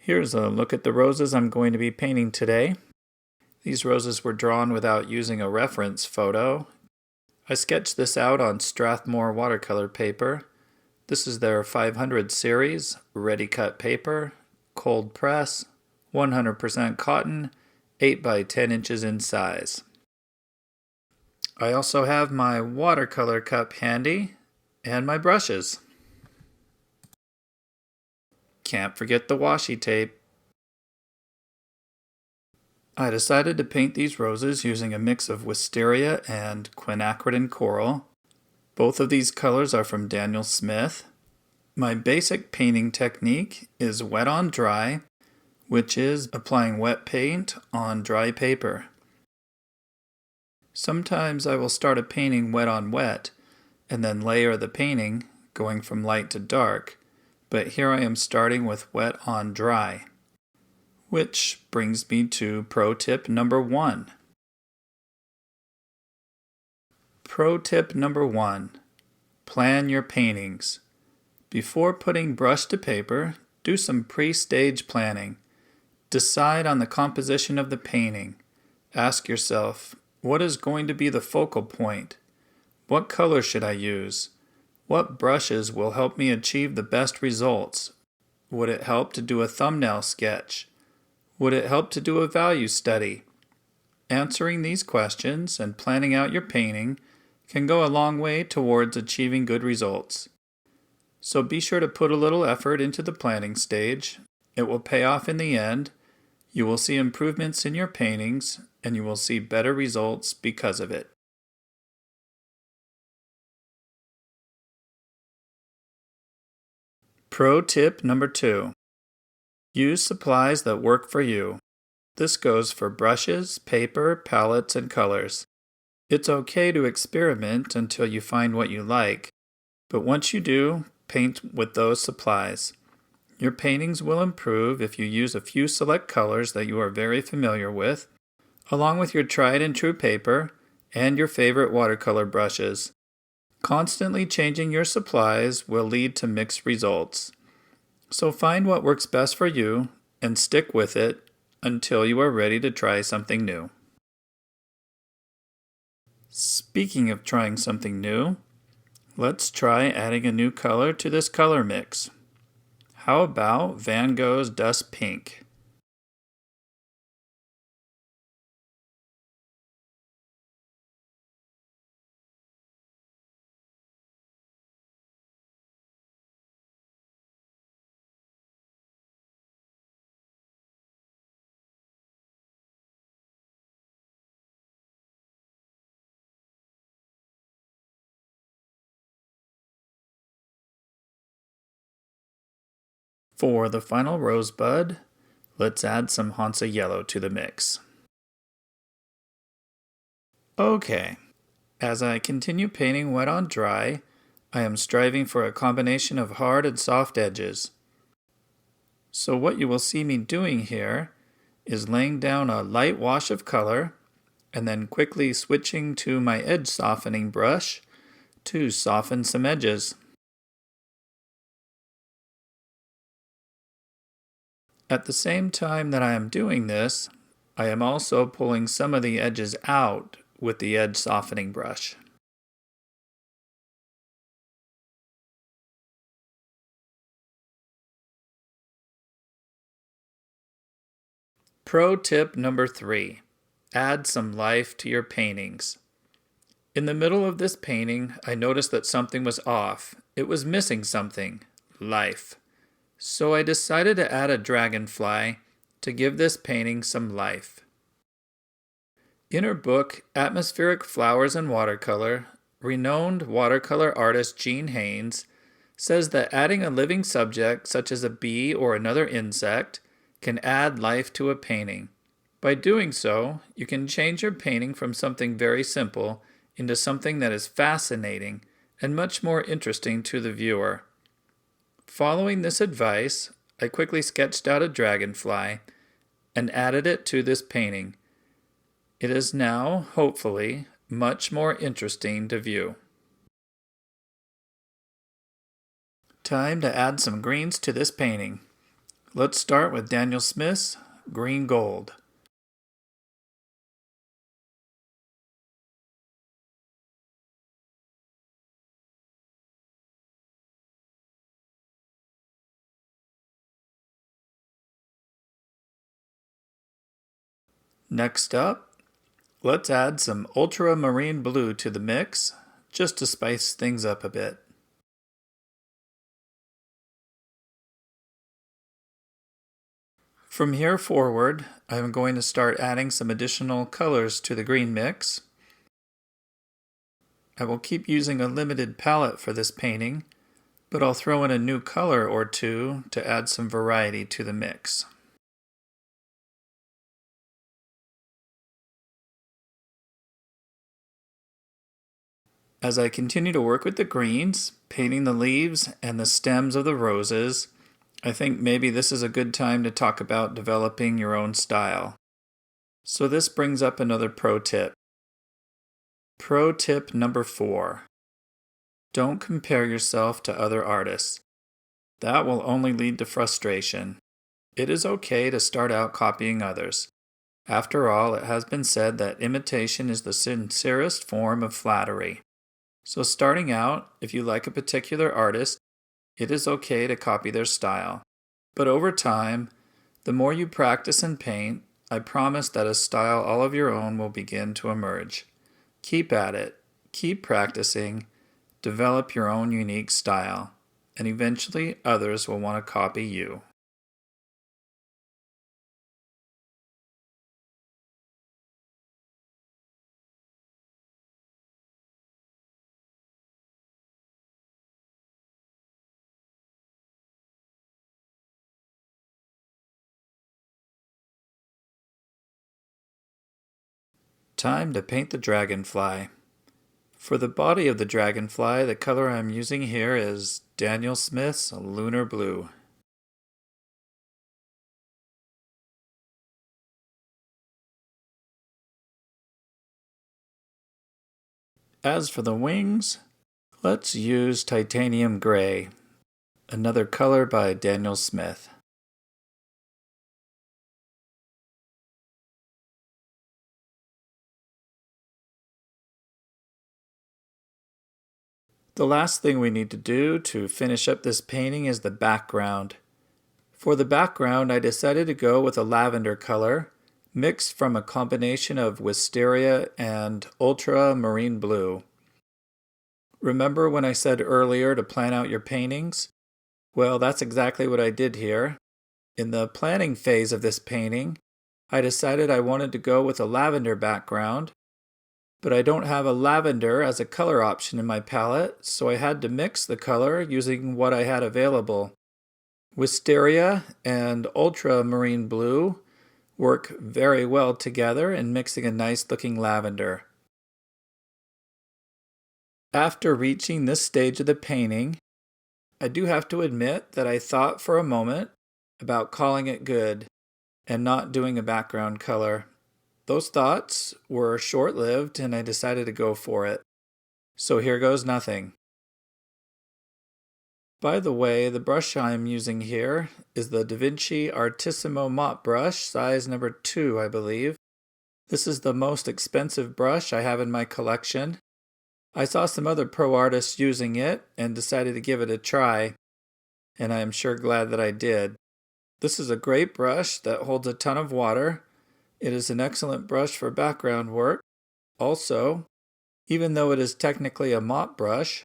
Here's a look at the roses I'm going to be painting today. These roses were drawn without using a reference photo. I sketched this out on Strathmore watercolor paper. This is their 500 series, ready cut paper, cold press, 100% cotton, 8 by 10 inches in size. I also have my watercolor cup handy and my brushes. Can't forget the washi tape. I decided to paint these roses using a mix of wisteria and quinacridone coral. Both of these colors are from Daniel Smith. My basic painting technique is wet on dry, which is applying wet paint on dry paper. Sometimes I will start a painting wet on wet and then layer the painting, going from light to dark, but here I am starting with wet on dry. Which brings me to pro tip number 1. Pro tip number 1. Plan your paintings. Before putting brush to paper, do some pre-stage planning. Decide on the composition of the painting. Ask yourself, what is going to be the focal point? What color should I use? What brushes will help me achieve the best results? Would it help to do a thumbnail sketch? Would it help to do a value study? Answering these questions and planning out your painting can go a long way towards achieving good results. So be sure to put a little effort into the planning stage. It will pay off in the end. You will see improvements in your paintings, and you will see better results because of it. Pro tip number 2. Use supplies that work for you. This goes for brushes, paper, palettes, and colors. It's okay to experiment until you find what you like, but once you do, paint with those supplies. Your paintings will improve if you use a few select colors that you are very familiar with, along with your tried and true paper and your favorite watercolor brushes. Constantly changing your supplies will lead to mixed results. So find what works best for you and stick with it until you are ready to try something new. Speaking of trying something new, let's try adding a new color to this color mix. How about Van Gogh's Dust Pink? For the final rosebud, let's add some Hansa yellow to the mix. Okay, as I continue painting wet on dry, I am striving for a combination of hard and soft edges. So what you will see me doing here is laying down a light wash of color and then quickly switching to my edge softening brush to soften some edges. At the same time that I am doing this, I am also pulling some of the edges out with the edge softening brush. Pro tip number 3. Add some life to your paintings. In the middle of this painting, I noticed that something was off. It was missing something, life. So I decided to add a dragonfly to give this painting some life. In her book, Atmospheric Flowers in Watercolor, renowned watercolor artist Haines says that adding a living subject such as a bee or another insect can add life to a painting. By doing so, you can change your painting from something very simple into something that is fascinating and much more interesting to the viewer. Following this advice, I quickly sketched out a dragonfly and added it to this painting. It is now, hopefully, much more interesting to view. Time to add some greens to this painting. Let's start with Daniel Smith's Green Gold. Next up, let's add some ultramarine blue to the mix, just to spice things up a bit. From here forward, I'm going to start adding some additional colors to the green mix. I will keep using a limited palette for this painting, but I'll throw in a new color or two to add some variety to the mix. As I continue to work with the greens, painting the leaves and the stems of the roses, I think maybe this is a good time to talk about developing your own style. So this brings up another pro tip. Pro tip number 4. Don't compare yourself to other artists. That will only lead to frustration. It is okay to start out copying others. After all, it has been said that imitation is the sincerest form of flattery. So starting out, if you like a particular artist, it is okay to copy their style. But over time, the more you practice and paint, I promise that a style all of your own will begin to emerge. Keep at it, keep practicing, develop your own unique style, and eventually others will want to copy you. Time to paint the dragonfly. For the body of the dragonfly, the color I'm using here is Daniel Smith's Lunar Blue. As for the wings, let's use Titanium Gray, another color by Daniel Smith. The last thing we need to do to finish up this painting is the background. For the background, I decided to go with a lavender color, mixed from a combination of wisteria and ultramarine blue. Remember when I said earlier to plan out your paintings? Well, that's exactly what I did here. In the planning phase of this painting, I decided I wanted to go with a lavender background, but I don't have a lavender as a color option in my palette, so I had to mix the color using what I had available. Wisteria and ultramarine blue work very well together in mixing a nice looking lavender. After reaching this stage of the painting, I do have to admit that I thought for a moment about calling it good and not doing a background color. Those thoughts were short-lived and I decided to go for it. So here goes nothing. By the way, the brush I'm using here is the Da Vinci Artissimo mop brush, size number 2, I believe. This is the most expensive brush I have in my collection. I saw some other pro artists using it and decided to give it a try, and I am sure glad that I did. This is a great brush that holds a ton of water. It is an excellent brush for background work. Also, even though it is technically a mop brush,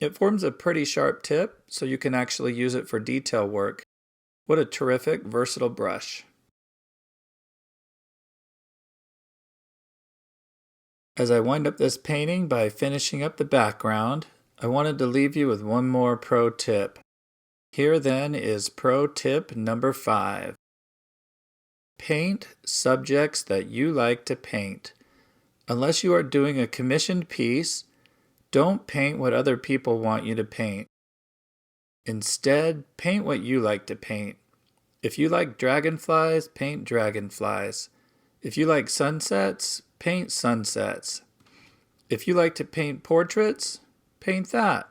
it forms a pretty sharp tip, so you can actually use it for detail work. What a terrific, versatile brush. As I wind up this painting by finishing up the background, I wanted to leave you with one more pro tip. Here then is pro tip number 5. Paint subjects that you like to paint. Unless you are doing a commissioned piece, don't paint what other people want you to paint. Instead, paint what you like to paint. If you like dragonflies, paint dragonflies. If you like sunsets, paint sunsets. If you like to paint portraits, paint that.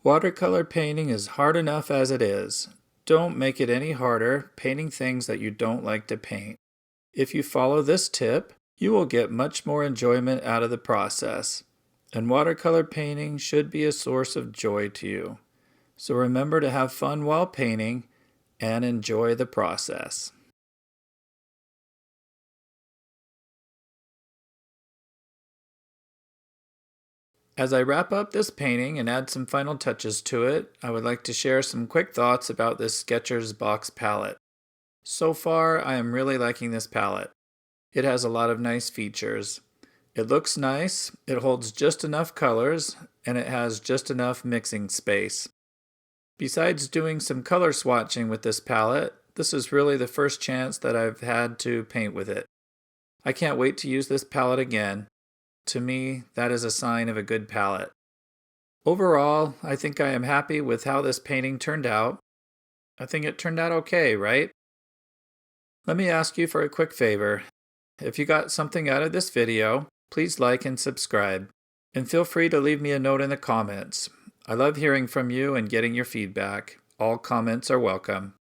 Watercolor painting is hard enough as it is. don't make it any harder painting things that you don't like to paint. If you follow this tip, you will get much more enjoyment out of the process. And watercolor painting should be a source of joy to you. So remember to have fun while painting and enjoy the process. As I wrap up this painting and add some final touches to it, I would like to share some quick thoughts about this Skechers box palette. So far, I am really liking this palette. It has a lot of nice features. It looks nice, it holds just enough colors, and it has just enough mixing space. Besides doing some color swatching with this palette, this is really the first chance that I've had to paint with it. I can't wait to use this palette again. To me, that is a sign of a good palette. Overall, I think I am happy with how this painting turned out. I think it turned out okay, right? Let me ask you for a quick favor. If you got something out of this video, please like and subscribe. And feel free to leave me a note in the comments. I love hearing from you and getting your feedback. All comments are welcome.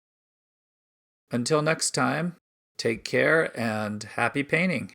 Until next time, take care and happy painting.